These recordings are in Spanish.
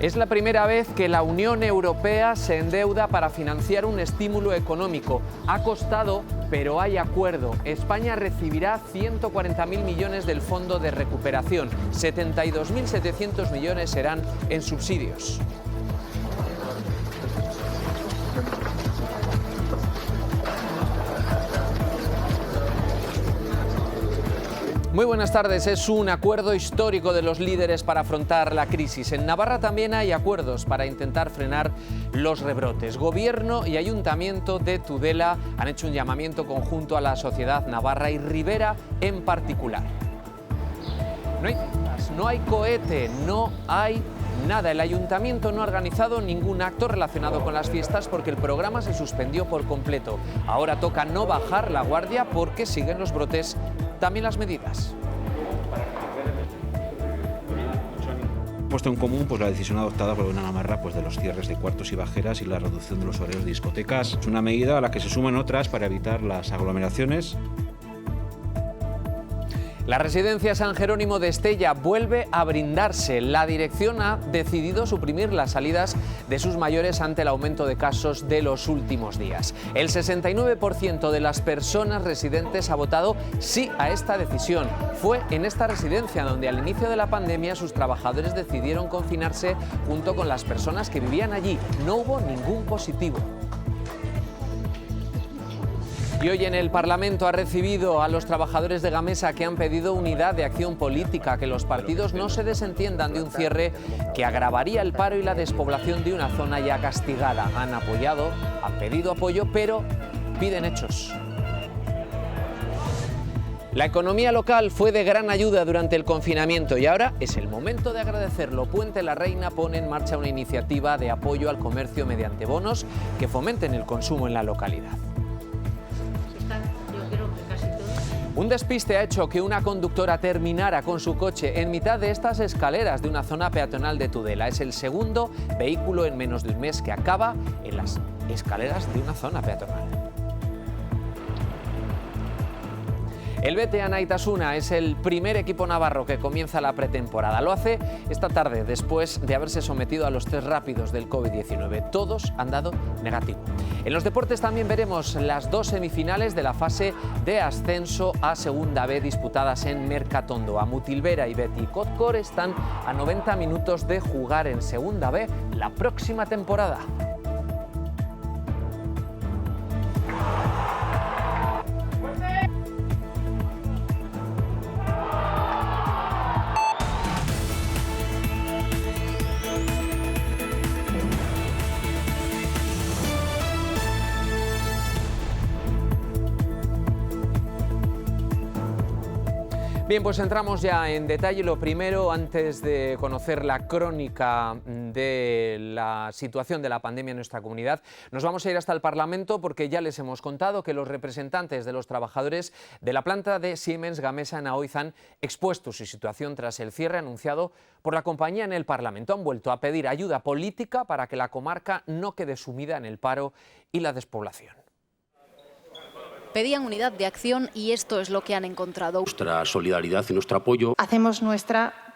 Es la primera vez que la Unión Europea se endeuda para financiar un estímulo económico. Ha costado, pero hay acuerdo. España recibirá 140.000 millones del Fondo de Recuperación. 72.700 millones serán en subsidios. Muy buenas tardes. Es un acuerdo histórico de los líderes para afrontar la crisis. En Navarra también hay acuerdos para intentar frenar los rebrotes. Gobierno y Ayuntamiento de Tudela han hecho un llamamiento conjunto a la sociedad navarra y Rivera en particular. No hay cohete, no hay nada. El Ayuntamiento no ha organizado ningún acto relacionado con las fiestas porque el programa se suspendió por completo. Ahora toca no bajar la guardia porque siguen los brotes, también las medidas. Puesto en común la decisión adoptada por la Navarra de los cierres de cuartos y bajeras y la reducción de los horarios de discotecas. Es una medida a la que se suman otras para evitar las aglomeraciones. La residencia San Jerónimo de Estella vuelve a brindarse. La dirección ha decidido suprimir las salidas de sus mayores ante el aumento de casos de los últimos días. El 69% de las personas residentes ha votado sí a esta decisión. Fue en esta residencia donde al inicio de la pandemia sus trabajadores decidieron confinarse junto con las personas que vivían allí. No hubo ningún positivo. Y hoy en el Parlamento ha recibido a los trabajadores de Gamesa que han pedido unidad de acción política, que los partidos no se desentiendan de un cierre que agravaría el paro y la despoblación de una zona ya castigada. Han apoyado, han pedido apoyo, pero piden hechos. La economía local fue de gran ayuda durante el confinamiento y ahora es el momento de agradecerlo. Puente la Reina pone en marcha una iniciativa de apoyo al comercio mediante bonos que fomenten el consumo en la localidad. Un despiste ha hecho que una conductora terminara con su coche en mitad de estas escaleras de una zona peatonal de Tudela. Es el segundo vehículo en menos de un mes que acaba en las escaleras de una zona peatonal. El Betea Naitasuna es el primer equipo navarro que comienza la pretemporada. Lo hace esta tarde después de haberse sometido a los test rápidos del COVID-19. Todos han dado negativo. En los deportes también veremos las dos semifinales de la fase de ascenso a Segunda B disputadas en Mercatondo. Mutilvera y Betty Cotcor están a 90 minutos de jugar en Segunda B la próxima temporada. Bien, pues entramos ya en detalle. Lo primero, antes de conocer la crónica de la situación de la pandemia en nuestra comunidad, nos vamos a ir hasta el Parlamento porque ya les hemos contado que los representantes de los trabajadores de la planta de Siemens Gamesa en Aoiz han expuesto su situación tras el cierre anunciado por la compañía en el Parlamento. Han vuelto a pedir ayuda política para que la comarca no quede sumida en el paro y la despoblación. Pedían unidad de acción y esto es lo que han encontrado. Nuestra solidaridad y nuestro apoyo. Hacemos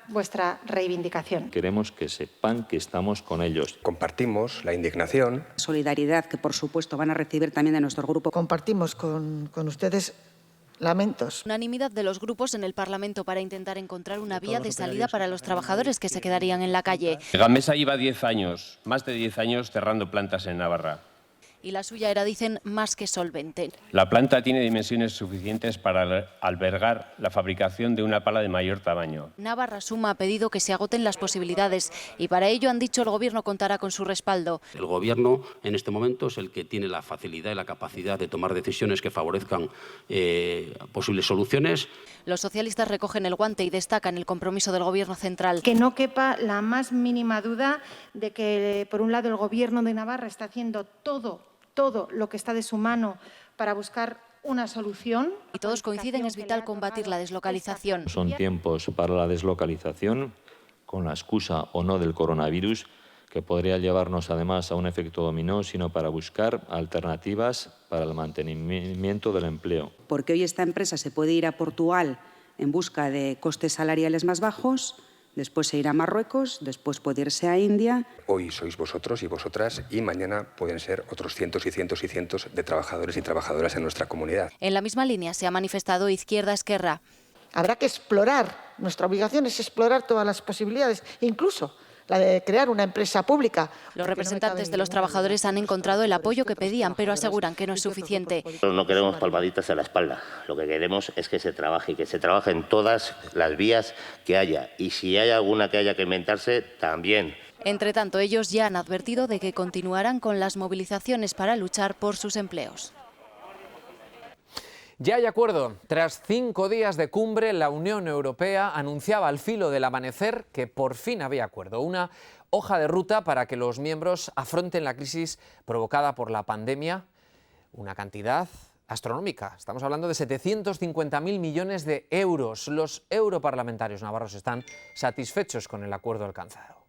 vuestra reivindicación. Queremos que sepan que estamos con ellos. Compartimos la indignación. Solidaridad que por supuesto van a recibir también de nuestro grupo. Compartimos con ustedes lamentos. Unanimidad de los grupos en el Parlamento para intentar encontrar una vía de salida para los trabajadores que se quedarían en la calle. Gamesa lleva 10 años, más de 10 años cerrando plantas en Navarra. Y la suya era, dicen, más que solvente. La planta tiene dimensiones suficientes para albergar la fabricación de una pala de mayor tamaño. Navarra Suma ha pedido que se agoten las posibilidades y para ello han dicho el Gobierno contará con su respaldo. El Gobierno en este momento es el que tiene la facilidad y la capacidad de tomar decisiones que favorezcan posibles soluciones. Los socialistas recogen el guante y destacan el compromiso del Gobierno central. Que no quepa la más mínima duda de que, por un lado, el Gobierno de Navarra está haciendo todo lo que está de su mano para buscar una solución. Y todos coinciden, es vital combatir la deslocalización. Son tiempos para la deslocalización, con la excusa o no del coronavirus, que podría llevarnos además a un efecto dominó, sino para buscar alternativas para el mantenimiento del empleo. Porque hoy esta empresa se puede ir a Portugal en busca de costes salariales más bajos, Después se irá a Marruecos, después puede irse a India. Hoy sois vosotros y vosotras y mañana pueden ser otros cientos y cientos y cientos de trabajadores y trabajadoras en nuestra comunidad. En la misma línea se ha manifestado Izquierda Esquerra. Habrá que explorar, nuestra obligación es explorar todas las posibilidades, incluso la de crear una empresa pública. Los representantes de los trabajadores han encontrado el apoyo que pedían, pero aseguran que no es suficiente. No queremos palmaditas en la espalda. Lo que queremos es que se trabaje y que se trabaje en todas las vías que haya. Y si hay alguna que haya que inventarse, también. Entre tanto, ellos ya han advertido de que continuarán con las movilizaciones para luchar por sus empleos. Ya hay acuerdo. Tras 5 días de cumbre, la Unión Europea anunciaba al filo del amanecer que por fin había acuerdo. Una hoja de ruta para que los miembros afronten la crisis provocada por la pandemia. Una cantidad astronómica. Estamos hablando de 750.000 millones de euros. Los europarlamentarios navarros están satisfechos con el acuerdo alcanzado.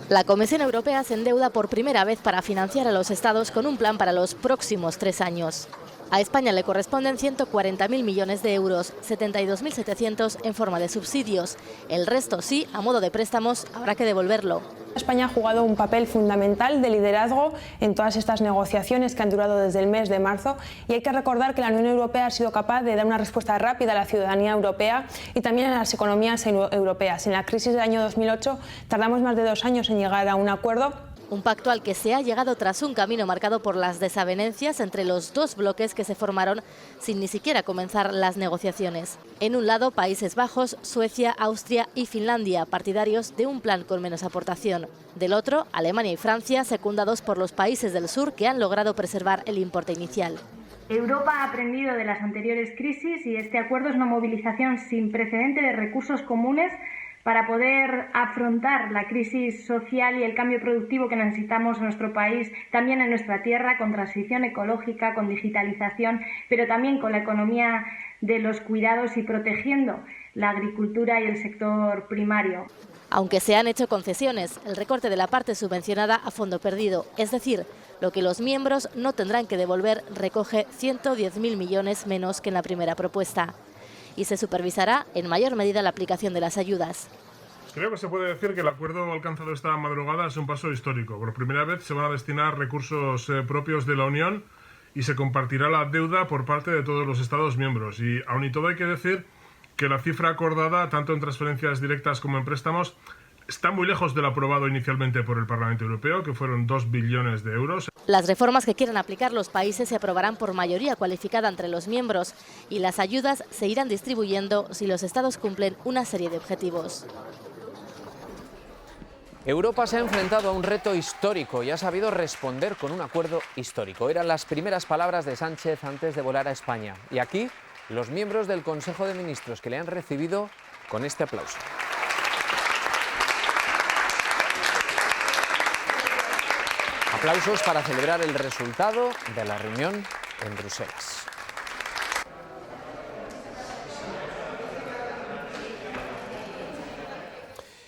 La Comisión Europea se endeuda por primera vez para financiar a los estados con un plan para los próximos 3 años. A España le corresponden 140.000 millones de euros, 72.700 en forma de subsidios. El resto, sí, a modo de préstamos, habrá que devolverlo. España ha jugado un papel fundamental de liderazgo en todas estas negociaciones que han durado desde el mes de marzo y hay que recordar que la Unión Europea ha sido capaz de dar una respuesta rápida a la ciudadanía europea y también a las economías europeas. En la crisis del año 2008 tardamos más de 2 años en llegar a un acuerdo. Un pacto al que se ha llegado tras un camino marcado por las desavenencias entre los dos bloques que se formaron sin ni siquiera comenzar las negociaciones. En un lado, Países Bajos, Suecia, Austria y Finlandia, partidarios de un plan con menos aportación. Del otro, Alemania y Francia, secundados por los países del sur que han logrado preservar el importe inicial. Europa ha aprendido de las anteriores crisis y este acuerdo es una movilización sin precedente de recursos comunes para poder afrontar la crisis social y el cambio productivo que necesitamos en nuestro país, también en nuestra tierra, con transición ecológica, con digitalización, pero también con la economía de los cuidados y protegiendo la agricultura y el sector primario. Aunque se han hecho concesiones, el recorte de la parte subvencionada a fondo perdido, es decir, lo que los miembros no tendrán que devolver, recoge 110.000 millones menos que en la primera propuesta. Y se supervisará en mayor medida la aplicación de las ayudas. Creo que se puede decir que el acuerdo alcanzado esta madrugada es un paso histórico. Por primera vez se van a destinar recursos propios de la Unión y se compartirá la deuda por parte de todos los Estados miembros. Y aun y todo hay que decir que la cifra acordada, tanto en transferencias directas como en préstamos, está muy lejos del aprobado inicialmente por el Parlamento Europeo, que fueron 2 billones de euros. Las reformas que quieran aplicar los países se aprobarán por mayoría cualificada entre los miembros y las ayudas se irán distribuyendo si los Estados cumplen una serie de objetivos. Europa se ha enfrentado a un reto histórico y ha sabido responder con un acuerdo histórico. Eran las primeras palabras de Sánchez antes de volar a España. Y aquí, los miembros del Consejo de Ministros que le han recibido con este aplauso. Aplausos para celebrar el resultado de la reunión en Bruselas.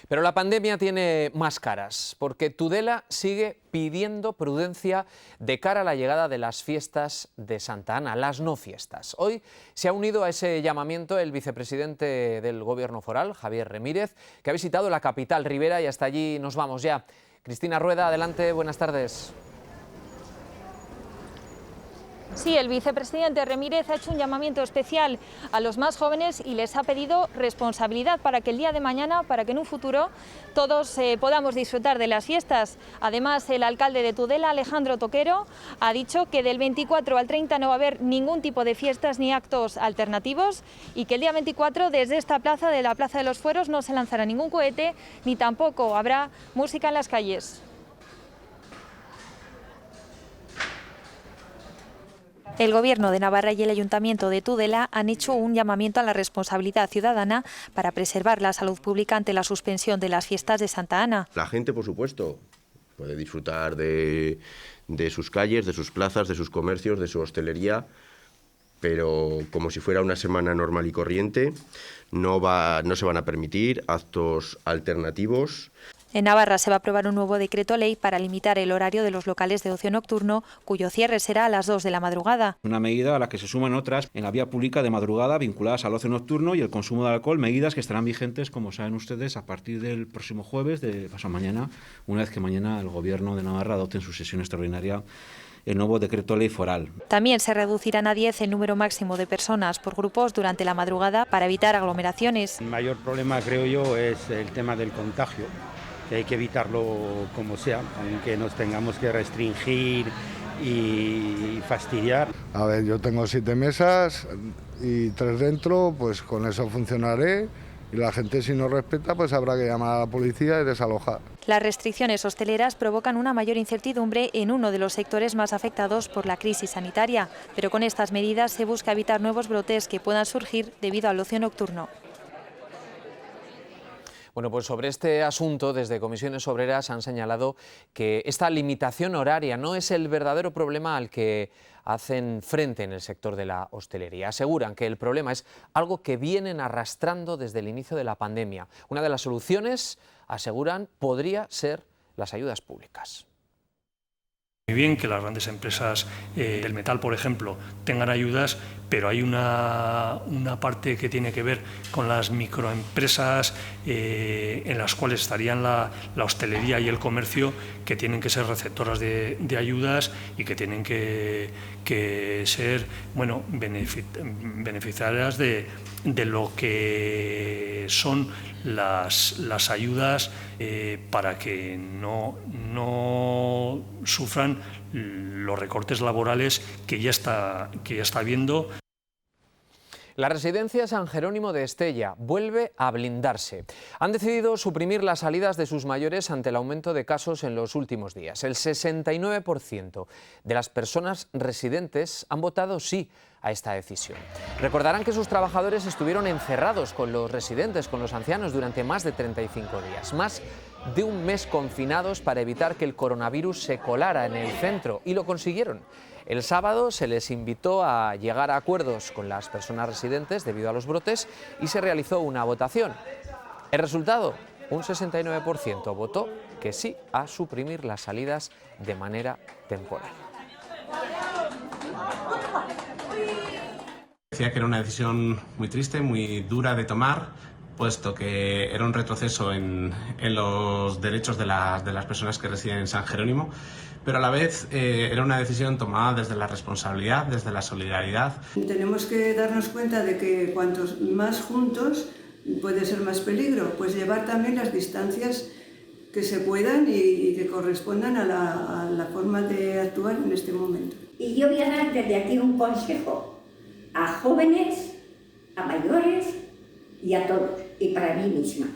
Pero la pandemia tiene más caras, porque Tudela sigue pidiendo prudencia de cara a la llegada de las fiestas de Santa Ana, las no fiestas. Hoy se ha unido a ese llamamiento el vicepresidente del Gobierno foral, Javier Remírez, que ha visitado la capital Ribera y hasta allí nos vamos ya. Cristina Rueda, adelante, buenas tardes. Sí, el vicepresidente Remírez ha hecho un llamamiento especial a los más jóvenes y les ha pedido responsabilidad para que el día de mañana, para que en un futuro todos podamos disfrutar de las fiestas. Además, el alcalde de Tudela, Alejandro Toquero, ha dicho que del 24 al 30 no va a haber ningún tipo de fiestas ni actos alternativos y que el día 24 desde esta plaza, de la Plaza de los Fueros, no se lanzará ningún cohete ni tampoco habrá música en las calles. El Gobierno de Navarra y el Ayuntamiento de Tudela han hecho un llamamiento a la responsabilidad ciudadana para preservar la salud pública ante la suspensión de las fiestas de Santa Ana. La gente, por supuesto, puede disfrutar de sus calles, de sus plazas, de sus comercios, de su hostelería, pero como si fuera una semana normal y corriente, no se van a permitir actos alternativos. En Navarra se va a aprobar un nuevo decreto ley para limitar el horario de los locales de ocio nocturno, cuyo cierre será a las 2 de la madrugada. Una medida a la que se suman otras en la vía pública de madrugada vinculadas al ocio nocturno y el consumo de alcohol, medidas que estarán vigentes, como saben ustedes, a partir del próximo jueves, de pasado mañana, una vez que mañana el Gobierno de Navarra adopte en su sesión extraordinaria el nuevo decreto ley foral. También se reducirán a 10 el número máximo de personas por grupos durante la madrugada para evitar aglomeraciones. El mayor problema, creo yo, es el tema del contagio, que hay que evitarlo como sea, aunque nos tengamos que restringir y fastidiar. A ver, yo tengo 7 mesas y 3 dentro, pues con eso funcionaré. Y la gente, si no respeta, pues habrá que llamar a la policía y desalojar. Las restricciones hosteleras provocan una mayor incertidumbre en uno de los sectores más afectados por la crisis sanitaria, pero con estas medidas se busca evitar nuevos brotes que puedan surgir debido al ocio nocturno. Bueno, pues sobre este asunto, desde Comisiones Obreras han señalado que esta limitación horaria no es el verdadero problema al que hacen frente en el sector de la hostelería. Aseguran que el problema es algo que vienen arrastrando desde el inicio de la pandemia. Una de las soluciones, aseguran, podría ser las ayudas públicas. Muy bien que las grandes empresas del metal, por ejemplo, tengan ayudas, pero hay una parte que tiene que ver con las microempresas en las cuales estarían la hostelería y el comercio, que tienen que ser receptoras de ayudas y que tienen que ser, bueno, beneficiarias de lo que son las ayudas para que no sufran los recortes laborales que ya está habiendo. La residencia San Jerónimo de Estella vuelve a blindarse. Han decidido suprimir las salidas de sus mayores ante el aumento de casos en los últimos días. El 69% de las personas residentes han votado sí a esta decisión. Recordarán que sus trabajadores estuvieron encerrados con los residentes, con los ancianos, durante más de 35 días. Más de un mes confinados para evitar que el coronavirus se colara en el centro, y lo consiguieron. El sábado se les invitó a llegar a acuerdos con las personas residentes debido a los brotes y se realizó una votación. El resultado, un 69% votó que sí a suprimir las salidas de manera temporal. Decía que era una decisión muy triste, muy dura de tomar, puesto que era un retroceso en los derechos de las personas que residen en San Jerónimo, pero a la vez era una decisión tomada desde la responsabilidad, desde la solidaridad. Tenemos que darnos cuenta de que cuantos más juntos puede ser más peligro, pues llevar también las distancias que se puedan y que correspondan a la forma de actuar en este momento. Y yo voy a dar desde aquí un consejo a jóvenes, a mayores y a todos, y para mí misma,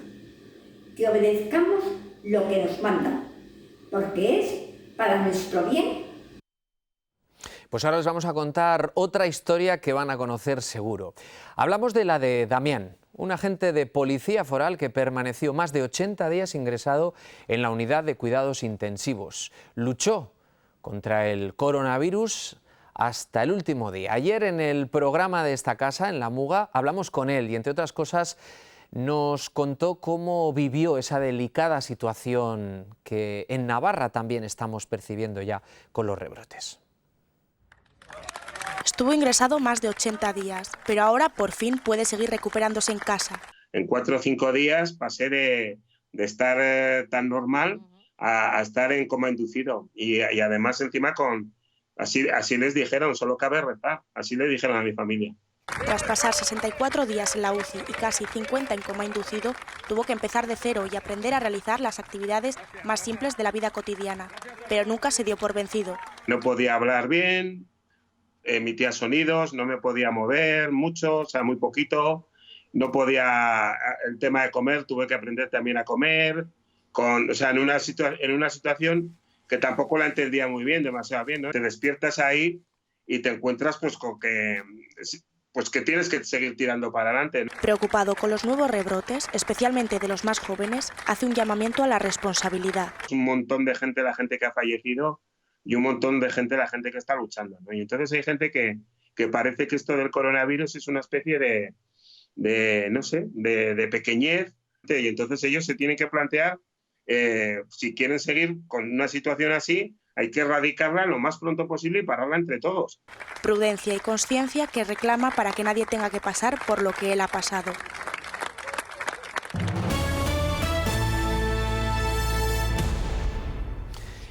que obedezcamos lo que nos mandan, porque es para nuestro bien. Pues ahora les vamos a contar otra historia que van a conocer seguro. Hablamos de la de Damián, un agente de policía foral que permaneció más de 80 días ingresado en la unidad de cuidados intensivos. Luchó contra el coronavirus hasta el último día. Ayer en el programa de esta casa, en La Muga, hablamos con él y, entre otras cosas, nos contó cómo vivió esa delicada situación que en Navarra también estamos percibiendo ya con los rebrotes. Estuvo ingresado más de 80 días, pero ahora por fin puede seguir recuperándose en casa. En 4 o 5 días pasé de estar tan normal a estar en coma inducido y además encima así les dijeron, solo cabe rezar, así le dijeron a mi familia. Tras pasar 64 días en la UCI y casi 50 en coma inducido, tuvo que empezar de cero y aprender a realizar las actividades más simples de la vida cotidiana, pero nunca se dio por vencido. No podía hablar bien, emitía sonidos, no me podía mover mucho, o sea, muy poquito, no podía, el tema de comer, tuve que aprender también a comer, en una situación que tampoco la entendía muy bien, demasiado bien, ¿no? Te despiertas ahí y te encuentras pues con que tienes que seguir tirando para adelante, ¿no? Preocupado con los nuevos rebrotes, especialmente de los más jóvenes, hace un llamamiento a la responsabilidad. Un montón de gente, la gente que ha fallecido, y un montón de gente, la gente que está luchando, ¿no? Y entonces hay gente que parece que esto del coronavirus es una especie de pequeñez, y entonces ellos se tienen que plantear si quieren seguir con una situación así, hay que erradicarla lo más pronto posible y pararla entre todos. Prudencia y consciencia que reclama para que nadie tenga que pasar por lo que él ha pasado.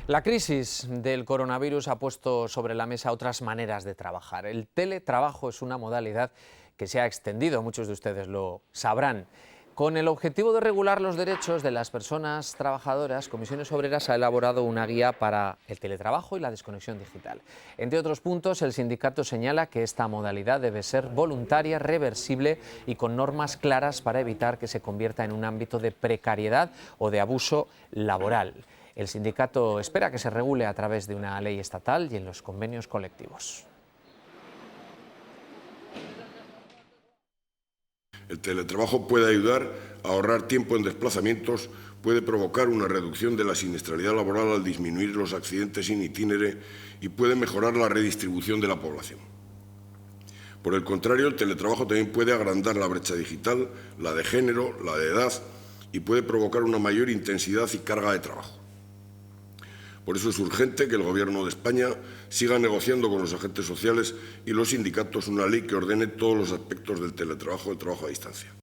La crisis del coronavirus ha puesto sobre la mesa otras maneras de trabajar. El teletrabajo es una modalidad que se ha extendido, muchos de ustedes lo sabrán. Con el objetivo de regular los derechos de las personas trabajadoras, Comisiones Obreras ha elaborado una guía para el teletrabajo y la desconexión digital. Entre otros puntos, el sindicato señala que esta modalidad debe ser voluntaria, reversible y con normas claras para evitar que se convierta en un ámbito de precariedad o de abuso laboral. El sindicato espera que se regule a través de una ley estatal y en los convenios colectivos. El teletrabajo puede ayudar a ahorrar tiempo en desplazamientos, puede provocar una reducción de la siniestralidad laboral al disminuir los accidentes in itinere y puede mejorar la redistribución de la población. Por el contrario, el teletrabajo también puede agrandar la brecha digital, la de género, la de edad y puede provocar una mayor intensidad y carga de trabajo. Por eso es urgente que el Gobierno de España siga negociando con los agentes sociales y los sindicatos una ley que ordene todos los aspectos del teletrabajo, del trabajo a distancia.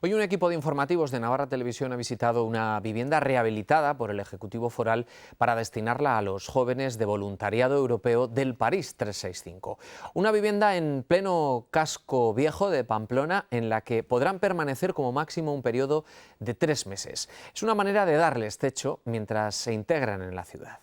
Hoy un equipo de informativos de Navarra Televisión ha visitado una vivienda rehabilitada por el Ejecutivo Foral para destinarla a los jóvenes de voluntariado europeo del París 365. Una vivienda en pleno casco viejo de Pamplona en la que podrán permanecer como máximo un periodo de 3 meses. Es una manera de darles techo mientras se integran en la ciudad.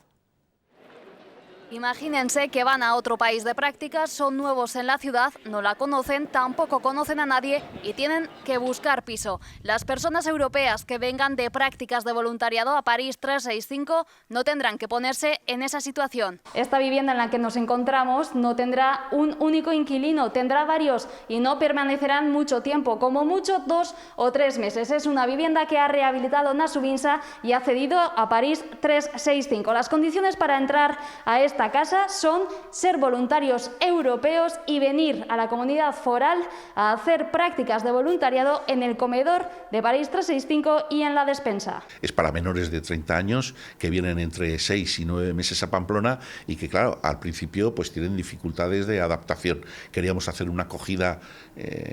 Imagínense que van a otro país de prácticas, son nuevos en la ciudad, no la conocen, tampoco conocen a nadie y tienen que buscar piso. Las personas europeas que vengan de prácticas de voluntariado a París 365 no tendrán que ponerse en esa situación. Esta vivienda en la que nos encontramos no tendrá un único inquilino, tendrá varios y no permanecerán mucho tiempo, como mucho 2 o 3 meses. Es una vivienda que ha rehabilitado Nasubinsa y ha cedido a París 365. Las condiciones para entrar a esta casa son ser voluntarios europeos y venir a la comunidad foral a hacer prácticas de voluntariado en el comedor de París 365 y en la despensa. Es para menores de 30 años que vienen entre 6 y 9 meses a Pamplona y que, claro, al principio pues tienen dificultades de adaptación. Queríamos hacer una acogida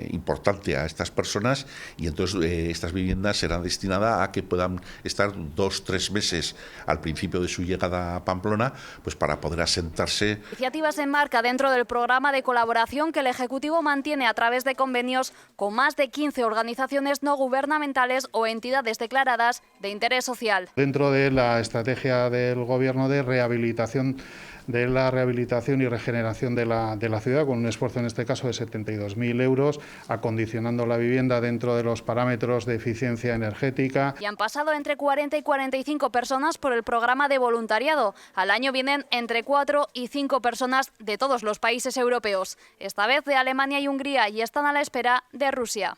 importante a estas personas y entonces estas viviendas serán destinadas a que puedan estar 2-3 meses al principio de su llegada a Pamplona, pues para poder asentarse. La iniciativa se enmarca dentro del programa de colaboración que el Ejecutivo mantiene a través de convenios con más de 15 organizaciones no gubernamentales o entidades declaradas de interés social. Dentro de la estrategia del Gobierno de rehabilitación y regeneración de la ciudad, con un esfuerzo en este caso de 72.000 euros, acondicionando la vivienda dentro de los parámetros de eficiencia energética. Y han pasado entre 40 y 45 personas por el programa de voluntariado. Al año vienen entre 4 y 5 personas de todos los países europeos, esta vez de Alemania y Hungría, y están a la espera de Rusia.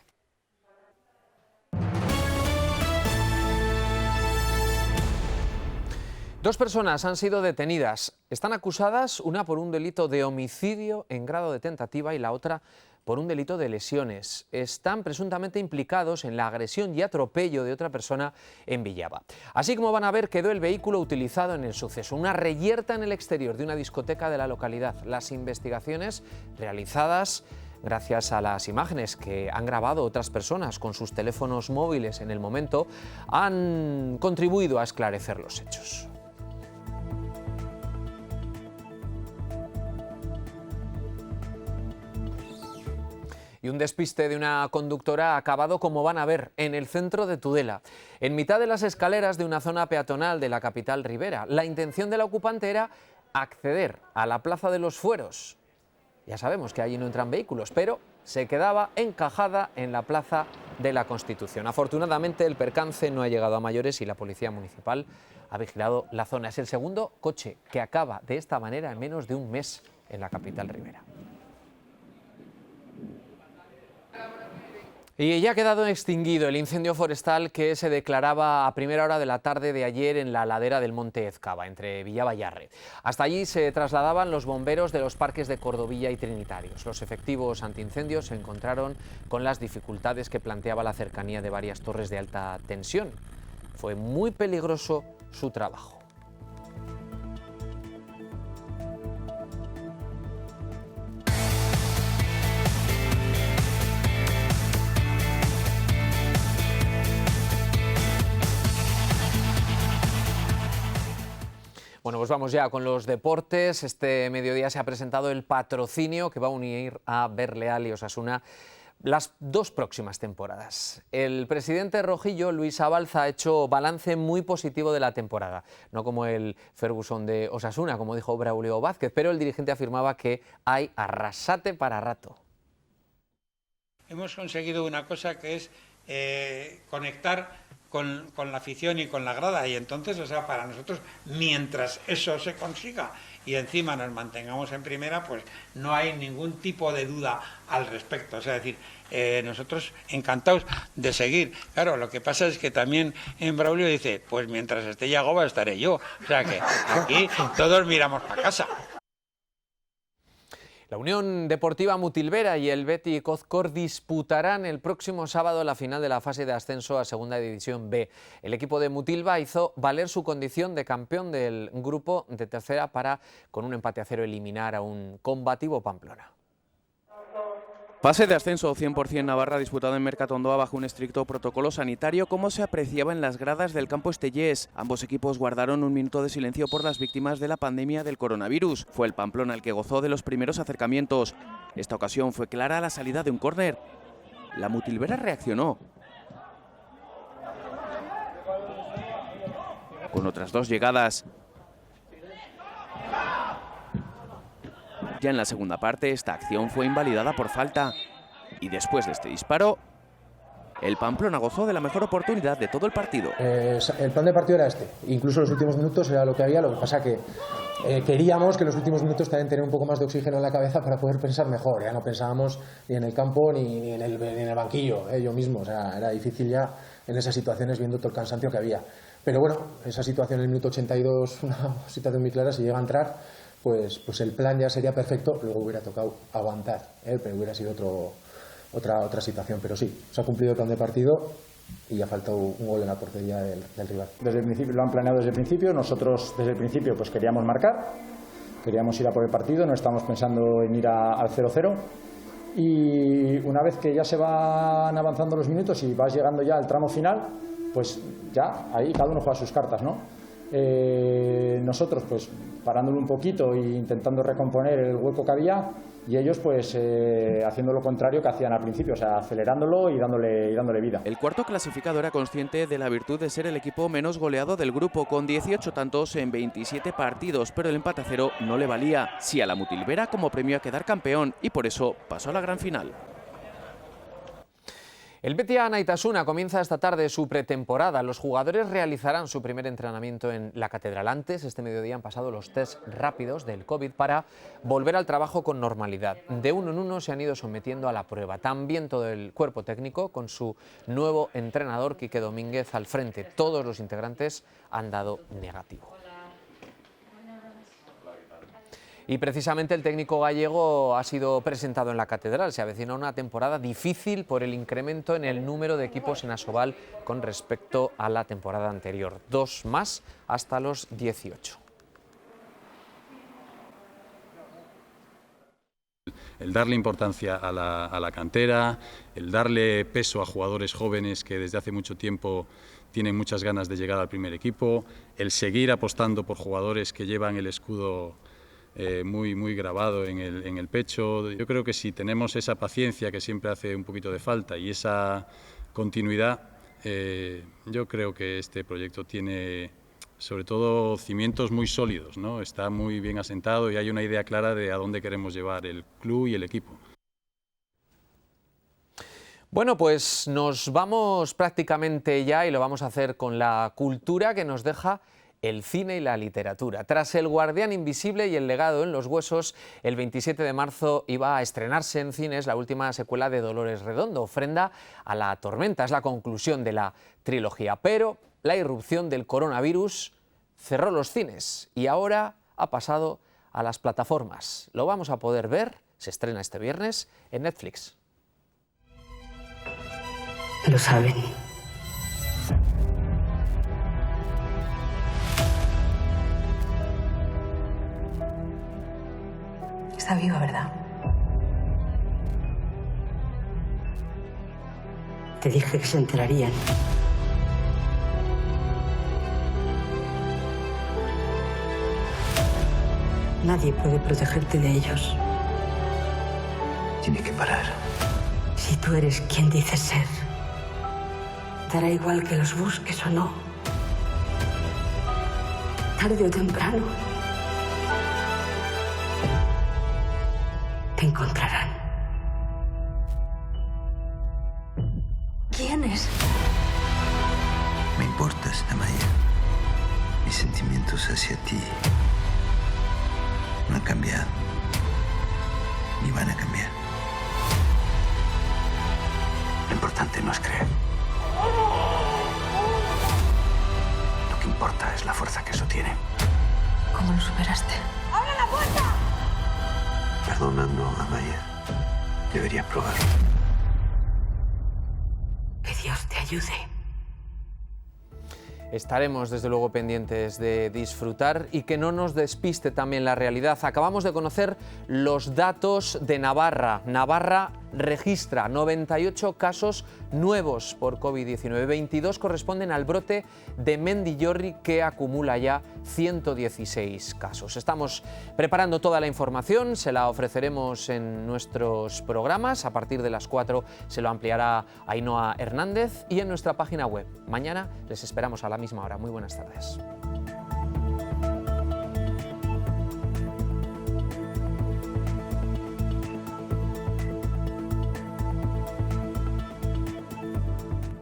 Dos personas han sido detenidas. Están acusadas, una por un delito de homicidio en grado de tentativa y la otra por un delito de lesiones. Están presuntamente implicados en la agresión y atropello de otra persona en Villava. Así como van a ver, quedó el vehículo utilizado en el suceso, una reyerta en el exterior de una discoteca de la localidad. Las investigaciones realizadas gracias a las imágenes que han grabado otras personas con sus teléfonos móviles en el momento han contribuido a esclarecer los hechos. Y un despiste de una conductora ha acabado, como van a ver, en el centro de Tudela, en mitad de las escaleras de una zona peatonal de la capital ribera. La intención de la ocupante era acceder a la Plaza de los Fueros. Ya sabemos que allí no entran vehículos, pero se quedaba encajada en la Plaza de la Constitución. Afortunadamente el percance no ha llegado a mayores y la Policía Municipal ha vigilado la zona. Es el segundo coche que acaba de esta manera en menos de un mes en la capital ribera. Y ya ha quedado extinguido el incendio forestal que se declaraba a primera hora de la tarde de ayer en la ladera del Monte Ezcaba, entre Villabayarre. Hasta allí se trasladaban los bomberos de los parques de Cordovilla y Trinitarios. Los efectivos antiincendios se encontraron con las dificultades que planteaba la cercanía de varias torres de alta tensión. Fue muy peligroso su trabajo. Bueno, pues vamos ya con los deportes. Este mediodía se ha presentado el patrocinio que va a unir a Berleal y Osasuna las dos próximas temporadas. El presidente rojillo, Luis Abalza, ha hecho balance muy positivo de la temporada. No como el Ferguson de Osasuna, como dijo Braulio Vázquez, pero el dirigente afirmaba que hay arrasate para rato. Hemos conseguido una cosa que es conectar con la afición y con la grada, y entonces, o sea, para nosotros, mientras eso se consiga y encima nos mantengamos en primera, pues no hay ningún tipo de duda al respecto. O sea, es decir, nosotros encantados de seguir. Claro, lo que pasa es que también en Braulio dice, pues mientras esté Yagoba estaré yo. O sea que aquí todos miramos para casa. La Unión Deportiva Mutilvera y el Betis Cozcor disputarán el próximo sábado la final de la fase de ascenso a Segunda División B. El equipo de Mutilva hizo valer su condición de campeón del grupo de tercera para, con un empate a 0, eliminar a un combativo Pamplona. Fase de ascenso 100% Navarra disputada en Mercatondoa bajo un estricto protocolo sanitario, como se apreciaba en las gradas del campo Estellés. Ambos equipos guardaron un minuto de silencio por las víctimas de la pandemia del coronavirus. Fue el Pamplona el que gozó de los primeros acercamientos. Esta ocasión fue clara a la salida de un córner. La Mutilvera reaccionó con otras dos llegadas. Ya en la segunda parte, esta acción fue invalidada por falta. Y después de este disparo, el Pamplona gozó de la mejor oportunidad de todo el partido. El plan de partido era este. Incluso los últimos minutos era lo que había. Lo que pasa que queríamos que los últimos minutos también tener un poco más de oxígeno en la cabeza para poder pensar mejor. Ya no pensábamos ni en el campo ni en el banquillo, yo mismo. O sea, era difícil ya en esas situaciones viendo todo el cansancio que había. Pero bueno, esa situación en el minuto 82, una situación muy clara, si llega a entrar, pues el plan ya sería perfecto, luego hubiera tocado aguantar, pero hubiera sido otra situación. Pero sí, se ha cumplido el plan de partido y ha faltado un gol en la portería del rival. Desde el principio, lo han planeado desde el principio, nosotros desde el principio pues queríamos marcar, queríamos ir a por el partido, no estábamos pensando en ir al 0-0, y una vez que ya se van avanzando los minutos y vas llegando ya al tramo final, pues ya ahí cada uno juega sus cartas, ¿no? Nosotros pues parándolo un poquito e intentando recomponer el hueco que había, y ellos pues haciendo lo contrario que hacían al principio, o sea, acelerándolo y dándole vida. El cuarto clasificado era consciente de la virtud de ser el equipo menos goleado del grupo, con 18 tantos en 27 partidos, pero el empate a 0 no le valía. Sí a la Mutilvera como premio a quedar campeón, y por eso pasó a la gran final. El Betia Naitasuna comienza esta tarde su pretemporada. Los jugadores realizarán su primer entrenamiento en la Catedral. Antes, este mediodía, han pasado los test rápidos del COVID para volver al trabajo con normalidad. De uno en uno se han ido sometiendo a la prueba. También todo el cuerpo técnico, con su nuevo entrenador, Quique Domínguez, al frente. Todos los integrantes han dado negativo. Y precisamente el técnico gallego ha sido presentado en la Catedral. Se avecina una temporada difícil por el incremento en el número de equipos en Asobal con respecto a la temporada anterior. 2 más hasta los 18. El darle importancia a la cantera, el darle peso a jugadores jóvenes que desde hace mucho tiempo tienen muchas ganas de llegar al primer equipo, el seguir apostando por jugadores que llevan el escudo muy grabado en el pecho. Yo creo que si tenemos esa paciencia que siempre hace un poquito de falta y esa continuidad, yo creo que este proyecto tiene sobre todo cimientos muy sólidos, ¿no? Está muy bien asentado y hay una idea clara de a dónde queremos llevar el club y el equipo. Bueno, pues nos vamos prácticamente ya, y lo vamos a hacer con la cultura que nos deja el cine y la literatura. Tras El guardián invisible y El legado en los huesos, el 27 de marzo iba a estrenarse en cines la última secuela de Dolores Redondo, Ofrenda a la tormenta. Es la conclusión de la trilogía, pero la irrupción del coronavirus cerró los cines y ahora ha pasado a las plataformas. Lo vamos a poder ver, se estrena este viernes, en Netflix. Lo saben. Está viva, ¿verdad? Te dije que se enterarían. Nadie puede protegerte de ellos. Tiene que parar. Si tú eres quien dices ser, dará igual que los busques o no. Tarde o temprano, te encontrarán. ¿Quién es? Me importas, Amaya. Mis sentimientos hacia ti no han cambiado, ni van a cambiar. Lo importante no es creer. Lo que importa es la fuerza que eso tiene. ¿Cómo lo superaste? ¡Abre la puerta! Perdonando a Amaya. Deberías probarlo. Que Dios te ayude. Estaremos desde luego pendientes de disfrutar y que no nos despiste también la realidad. Acabamos de conocer los datos de Navarra. Navarra registra 98 casos nuevos por COVID-19. 22 corresponden al brote de Mendillorri, que acumula ya 116 casos. Estamos preparando toda la información, se la ofreceremos en nuestros programas. A partir de las 4 se lo ampliará Ainhoa Hernández y en nuestra página web. Mañana les esperamos a la misma hora. Muy buenas tardes.